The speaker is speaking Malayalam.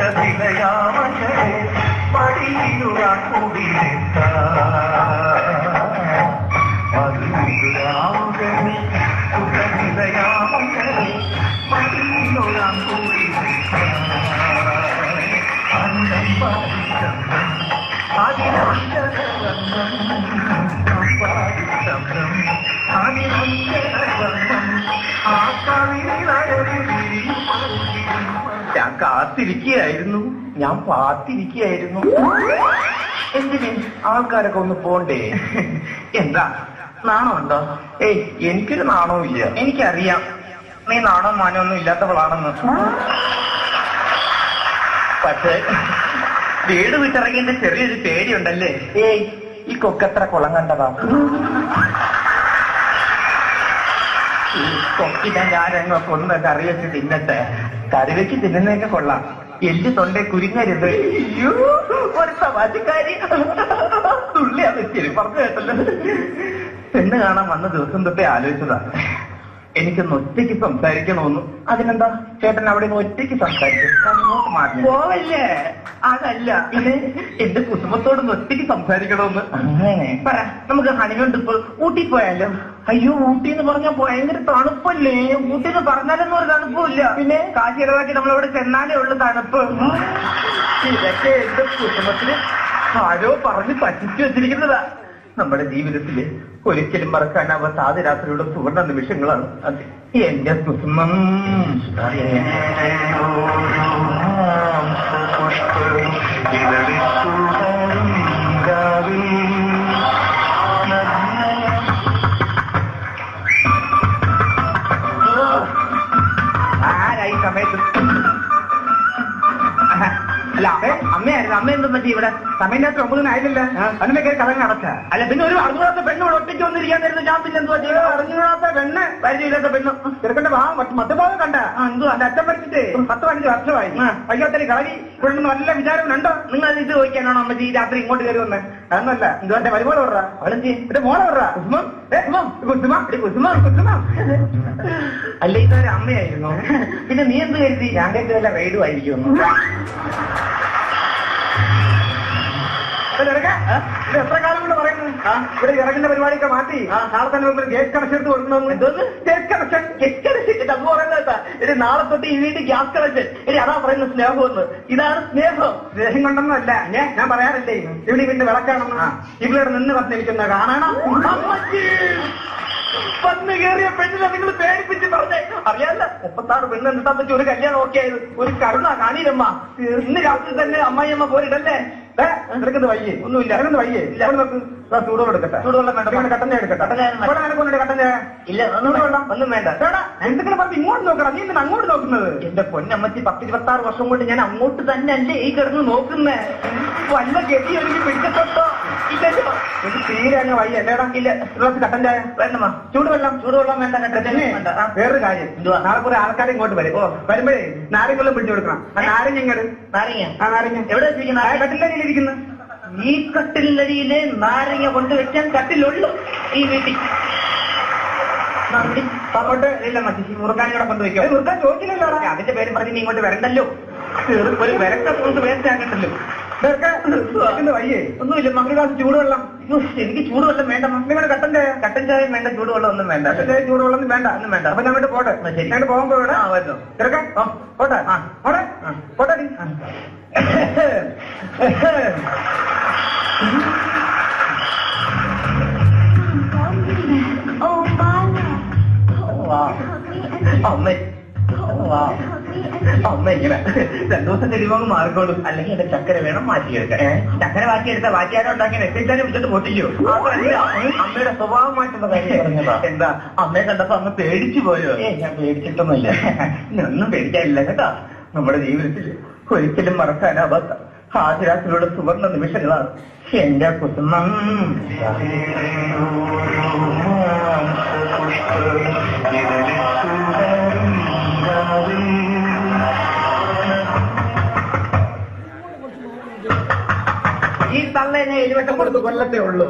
സുഖനിലയാമങ്ങളെ പടിയിലുവാൻ കൂടിയിലെത്ത മധുരാവുകളെ സുഖനിലയാമങ്ങളെ പടിയിലുവാൻ കൂടിയിലെത്ത അന്നം പാടിച്ചം അതിരക്ഷരവന്നം പാടിച്ചം ഞാൻ കാത്തിരിക്കുകയായിരുന്നു, ഞാൻ പാത്തിരിക്കുകയായിരുന്നു. എന്തിന് ആൾക്കാരൊക്കെ ഒന്ന് പോണ്ടേ? എന്താ നാണമുണ്ടോ? ഏയ് എനിക്കൊരു നാണവും ഇല്ല. എനിക്കറിയാം നീ നാണവും മാനമൊന്നും ഇല്ലാത്തവളാണെന്ന്. പക്ഷേ വീട് വിട്ടിറങ്ങിന്റെ ചെറിയൊരു പേടിയുണ്ടല്ലേ? ഏയ് ഈ കൊക്കത്ര കുളം കണ്ടതാ. ഈ കൊക്കിനെ ഞാനങ്ങൊക്കെ ഒന്ന് കറി വെച്ച് തിന്നട്ടെ. കറി വെച്ച് തിന്നുന്നതൊക്കെ കൊള്ളാം, എല്ല് തൊണ്ടേ കുരുങ്ങരുത്. അയ്യോ ഒരു തമാശക്കാരി തുള്ളിയാ വെച്ചിരി പറഞ്ഞു കേട്ടല്ലോ. പെണ്ണ് കാണാൻ വന്ന ദിവസം തൊട്ടേ ആലോചിച്ചതാ എനിക്കൊന്ന് ഒറ്റയ്ക്ക് സംസാരിക്കണമെന്ന്. അതിനെന്താ ചേട്ടൻ അവിടെ നിന്ന് ഒറ്റയ്ക്ക് സംസാരിക്കും? പോവല്ലേ? അതല്ല, പിന്നെ എന്റെ കുടുംബത്തോടൊന്ന് ഒറ്റയ്ക്ക് സംസാരിക്കണമെന്ന്. അങ്ങനെ പറ, നമുക്ക് ഹണിമൂൺ ട്രിപ്പ് ഊട്ടി പോയാലോ? അയ്യോ ഊട്ടി എന്ന് പറഞ്ഞാൽ ഭയങ്കര തണുപ്പല്ലേ? ഊട്ടി എന്ന് പറഞ്ഞാലൊന്നും ഒരു തണുപ്പില്ല. പിന്നെ കാശ് ചെലവാക്കി നമ്മളവിടെ ചെന്നാലേ ഉള്ളു തണുപ്പ്. ഇതൊക്കെ എന്റെ കുടുംബത്തില് ആരോ പറഞ്ഞ് പറ്റിച്ചു വെച്ചിരിക്കുന്നതാ. നമ്മുടെ ജീവിതത്തില് ഒരിക്കലും മറക്കാനാവാത്ത ആദ്യരാത്രിയുടെ സുവർണ നിമിഷങ്ങളാണ് അത്. എന്റെ കുസുമം ആരായി സമയത്ത്? അല്ല അമ്മയായിരുന്നു. അമ്മ എന്തും പറ്റി ഇവിടെ? സമയത്ത് 9 ആയില്ലല്ലോ. അതിനൊക്കെ കറങ്ങി അടച്ച. അല്ല പിന്നെ ഒരു അറിഞ്ഞൂടാത്ത പെണ്ണ് ഇവിടെ ഒറ്റയ്ക്ക് വന്നിരിക്കാൻ തരുന്നു. ഞാൻ പിന്നെ എന്തുവാ ചെയ്യുന്നത്? അറിഞ്ഞൂടാത്ത പെണ്ണ്, പരിചയമില്ലാത്ത പെണ്ണ്. ചെറുക്കന്റെ മധ്യഭാഗം കണ്ട എന്തുവാ? എന്റെ അച്ഛൻ പഠിച്ചിട്ട് 10-15 വർഷമായി. വൈകാത്തരി കളരി ഇവിടെ നല്ല വിചാരമുണ്ടോ? നിങ്ങൾ ഇത് ചോദിക്കാനാണോ അമ്മ ഈ രാത്രി ഇങ്ങോട്ട് കയറി വന്ന്? അതൊന്നല്ല. എന്തോ എന്റെ വരുമാനം വിടറാ? അവളെന്ത് എന്റെ മോളെ വിടറാ? അല്ല ഇതൊരു അമ്മയായിരുന്നു. പിന്നെ നീ എന്ത് കരുതി? ഞാൻ കരുതി വല്ല റെയ്ഡും ആയിരിക്കുമെന്ന്. ഇത് എത്ര കാലം കൊണ്ട് പറയുന്നു ഇവിടെ ഇറങ്ങുന്ന പരിപാടിയൊക്കെ മാറ്റി നാളെ തന്നെ ഗ്യാസ് കണക്ഷൻ എടുത്ത് കൊടുക്കണമെന്ന്. എന്തോന്ന് ഗ്യാസ് കണക്ഷൻ? ഗ്യാസ് കണക്ഷൻ അത് പറയുന്നത് ഇനി നാളെ തൊട്ട് ഈ വീട്ടിൽ ഗ്യാസ് കണക്ഷൻ. ഇനി അതാ പറയുന്നത് സ്നേഹമെന്ന്. ഇതാണ് സ്നേഹം. സ്നേഹം കൊണ്ടൊന്നും അല്ല. ഞാൻ പറയാറില്ലേ ഇവിടെ വീട്ടിൽ വിളക്കാണെന്ന്. ഇവിടെ നിന്ന് പറഞ്ഞിരിക്കുന്ന കാണണം. വന്ന് കയറിയ പെണ്ണിനെ നിങ്ങൾ പേടിപ്പിച്ച് പറഞ്ഞേ. അറിയാല്ല 36 പെണ്ണ് എന്നിട്ടാ പറ്റി ഒരു കല്യാണം ഓക്കെ ആയത്. ഒരു കരുണ കാണിയില്ലമ്മ. ഇന്ന് രാത്രി തന്നെ അമ്മായിയമ്മ പോരിടല്ലേ? നിനക്കത് വയ്യേ? ഒന്നുമില്ല. ഇറങ്ങുന്നത് വയ്യേ? നോക്ക് ചൂടുവെള്ളം എടുക്കട്ടെ. ചൂടുവെള്ളം വേണ്ട. കട്ടൻ ചായ എടുക്കട്ടെ. കട്ടൻ ചായ ഇല്ല. ഒന്നും വേണ്ട. എന്തെങ്കിലും പറഞ്ഞ് ഇങ്ങോട്ട് നോക്കണം. നീ എന്തിനാ അങ്ങോട്ട് നോക്കുന്നത്? എന്റെ പൊന്നമ്മച്ചി 10-26 വർഷം കൊണ്ട് ഞാൻ അങ്ങോട്ട് തന്നെ അല്ലേ ഈ കിടന്ന് നോക്കുന്നേ. വല്ല ഗതി ഒരുങ്ങി പിടിച്ചിട്ടോ ഇല്ലല്ലോ. എനിക്ക് തീരെ അങ്ങ് വയ്യ. അല്ലേടാ? ഇല്ല. കട്ടൻ ചായ വേണ്ടമ്മ. ചൂടുവെള്ളം വേണ്ട. കട്ടൻ വേണ്ട. വേറൊരു കാര്യം, നാളെ കുറെ ആൾക്കാരെ ഇങ്ങോട്ട് വരും. വരുമ്പോഴേ നാരങ്ങ പിടിച്ചു കൊടുക്കണം. ആ നാരങ്ങ ഇങ്ങോട്ട്. നാരങ്ങ എവിടെ കട്ടിലടിയിലിരിക്കുന്നു? ഈ കട്ടിലടിയിലെ നാരങ്ങ കൊണ്ടുവയ്ക്കാൻ കട്ടിലുള്ളൂ ഈ വീട്ടിൽ. അങ്ങോട്ട് ഇല്ല മതി. മുറുക്കാൻ കൂടെ കൊണ്ടുവയ്ക്കോ? മുറുക്കാൻ ചോദിച്ചില്ലല്ലോ. അതിന്റെ പേര് പറഞ്ഞ് നീ ഇങ്ങോട്ട് വരണ്ടല്ലോ. ഒരു വിരക്ക കൊണ്ട് വേസ്റ്റ് ആക്കണ്ടല്ലോ. വയ്യേ? ഒന്നുമില്ല. മകൾക്കാസ് ചൂടുവെള്ളം. എനിക്ക് ചൂടുവെള്ളം വേണ്ട. നിങ്ങളുടെ കട്ടൻ ചായ വേണ്ട. ചൂടുവെള്ളം ഒന്നും വേണ്ട. ചൂടുവെള്ളം ഒന്നും വേണ്ട. അപ്പൊ ഞാൻ അങ്ങോട്ട് പോട്ടെ. ഞങ്ങൾ പോകുമ്പോ ഇവിടെ ചെറുക്കാൻ പോട്ടെ. പോട്ടെ. അമ്മ ഇങ്ങനെ 2 ദിവസം കഴിയുമ്പോൾ മാറിക്കോളും. അല്ലെങ്കിൽ എന്റെ ചക്കര വേണം മാറ്റിയെടുക്കാൻ. ചക്കര മാറ്റിയെടുത്താൽ ബാക്കിയാരോ ഉണ്ടാക്കി എത്തിച്ചാലും വിളിച്ചിട്ട് പൊട്ടിക്കോ? അമ്മയുടെ സ്വഭാവം മാറ്റുന്ന കാര്യം പറഞ്ഞതാ. എന്താ അമ്മയെ കണ്ടപ്പോ അമ്മ പേടിച്ചു പോയോ? ഞാൻ പേടിച്ചിട്ടൊന്നുമില്ല. ഒന്നും പേടിക്കാനില്ല കേട്ടോ. നമ്മുടെ ജീവിതത്തിൽ ഒരിക്കലും മറക്കാനാവാത്ത ആദ്യരാത്രിയുടെ സുവർണ നിമിഷങ്ങളാണ് എന്റെ കുസുമം. ഈ തള്ളേനെ 7 വട്ടം കൊടുത്ത് കൊല്ലത്തേ ഉള്ളൂ.